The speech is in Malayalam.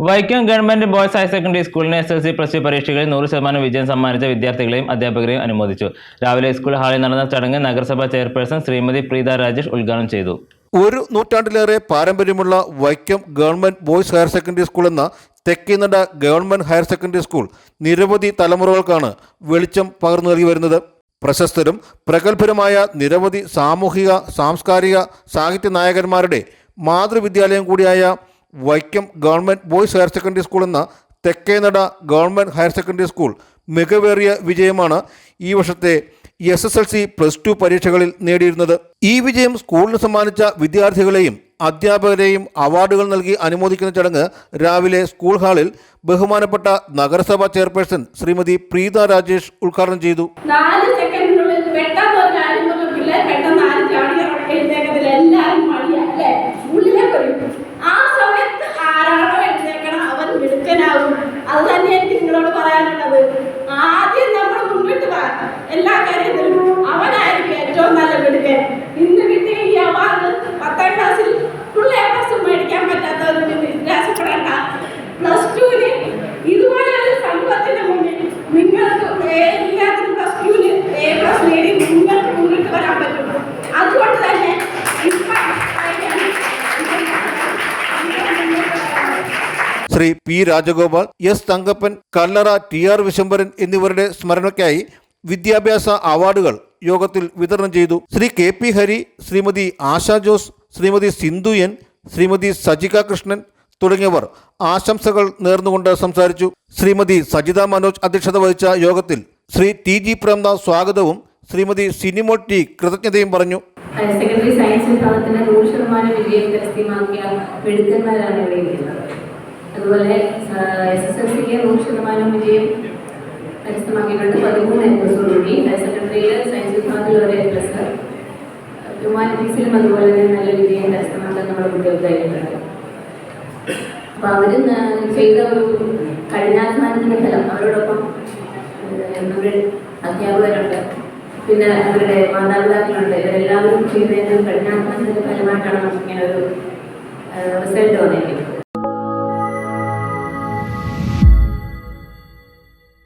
Vaikom government boys higher secondary സ്കൂളിന് SSLC പ്ലസ് 2 പരീക്ഷകളിൽ 100% വിജയം സമ്മാനിച്ച വിദ്യാർത്ഥികളെയും അധ്യാപകരെയും അനുമോദിച്ചു. രാവിലെ സ്കൂൾ ഹാളിൽ നടന്ന ചടങ്ങ് നഗരസഭാ ചെയർപേഴ്സൺ ശ്രീമതി പ്രീത രാജേഷ് ഉദ്ഘാടനം ചെയ്തു. ഒരു നൂറ്റാണ്ടിലേറെ പാരമ്പര്യമുള്ള Vaikom government boys higher secondary school എന്ന Thekkenada government higher secondary school നിരവധി തലമുറകൾക്കാണ് വെളിച്ചം പകർന്നു നൽകി വരുന്നത്. പ്രശസ്തരും പ്രഗത്ഭരുമായ നിരവധി സാമൂഹിക, സാംസ്കാരിക, സാഹിത്യ നായകന്മാരുടെ മാതൃവിദ്യാലയം കൂടിയായ Vaikom government boys higher secondary school എന്ന Thekkenada government higher secondary school മികവേറിയ വിജയമാണ് ഈ വർഷത്തെ SSLC പ്ലസ് 2 പരീക്ഷകളിൽ നേടിയിരുന്നത്. ഈ വിജയം സ്കൂളിന് സമ്മാനിച്ച വിദ്യാർത്ഥികളെയും അധ്യാപകരെയും അവാർഡുകൾ നൽകി അനുമോദിക്കുന്ന ചടങ്ങ് രാവിലെ സ്കൂൾ ഹാളിൽ ബഹുമാനപ്പെട്ട നഗരസഭാ ചെയർപേഴ്സൺ ശ്രീമതി പ്രീത രാജേഷ് ഉദ്ഘാടനം ചെയ്തു. 4 സെക്കൻഡിനുള്ളിൽ പെട്ടെന്ന് ഒരു കാര്യം പറഞ്ഞു, പിള്ളേർ പെട്ടെന്ന് ആരും ചാടിയെഴുന്നേക്കത്തില്ല, എല്ലാവരും മടിയല്ലേ ഉള്ളിലേക്ക് വരും. ആ സമയത്ത് ആരാണോ എഴുന്നേക്കണം അവൻ മിടുക്കനാവും. അത് തന്നെ എനിക്ക് നിങ്ങളോട് പറയാനുള്ളത്. ആദ്യം നമ്മൾ മുന്നിട്ട് എല്ലാ കാര്യത്തിലും അവനായിരിക്കും ഏറ്റവും നല്ല മിടുക്കൻ. ഇന്ന് കിട്ടിയ ഈ അവാർഡ് 10ാം ക്ലാസ്സിൽ ഫുൾ A+ മേടിക്കാൻ പറ്റാത്തവർക്ക് നിരാശപ്പെടേണ്ട. പ്ലസ് 2-ന് ഇതുപോലെ ഒരു സംഭവത്തിന് മുന്നിൽ നിങ്ങൾക്ക് എല്ലാത്തിനും പ്ലസ് 2-ന് A+ നേടി നിങ്ങൾക്ക് മുന്നിട്ട് വരാൻ പറ്റും. അതുകൊണ്ട് തന്നെ ശ്രീ P. രാജഗോപാൽ, S. തങ്കപ്പൻ, കല്ലറ TR വിശംബരൻ എന്നിവരുടെ സ്മരണയ്ക്കായി വിദ്യാഭ്യാസ അവാർഡുകൾ യോഗത്തിൽ വിതരണം ചെയ്തു. ശ്രീ KP ഹരി, ശ്രീമതി ആശാ ജോസ്, ശ്രീമതി സിന്ധു N, ശ്രീമതി സജിക കൃഷ്ണൻ തുടങ്ങിയവർ ആശംസകൾ നേർന്നുകൊണ്ട് സംസാരിച്ചു. ശ്രീമതി സജിത മനോജ് അധ്യക്ഷത വഹിച്ച യോഗത്തിൽ ശ്രീ TG പ്രേംദാസ് സ്വാഗതവും ശ്രീമതി സിനിമോൾ T കൃതജ്ഞതയും പറഞ്ഞു. ഹയർ സെക്കൻഡറി സയൻസ് വിഭാഗത്തിന് 100% വിജയം കരസ്ഥമാക്കിയ മിടുക്കന്മാരാണ് ഇവിടെ ഇരിക്കുന്നത്. അതുപോലെ SSLCക്ക് 100% വിജയം കരസ്ഥമാക്കിയിട്ടുണ്ട്. 13 A+ഓടുകൂടി ഹയർ സെക്കൻഡറിയിൽ സയൻസ് വിഭാഗത്തിൽ ഒരു A+, ഹ്യൂമാനിറ്റീസിലും അതുപോലെ തന്നെ നല്ല വിജയം കരസ്ഥമാക്കാൻ നമ്മുടെ കുട്ടികൾക്കായിട്ടുണ്ട്. അപ്പോൾ അവർ ചെയ്ത ഒരു കഠിനാധ്വാനത്തിൻ്റെ ഫലം അവരോടൊപ്പം നമ്മുടെ അധ്യാപകരുണ്ട്, പിന്നെ അവരുടെ മാതാപിതാക്കളുണ്ട്. ഇവരെല്ലാവരും ചെയ്തതിൻ്റെ കഠിനാധ്വാനത്തിൻ്റെ ഫലമായിട്ടാണ് നമുക്ക് ഇങ്ങനെ ഒരു റിസൾട്ട് വന്നിരിക്കുന്നത്.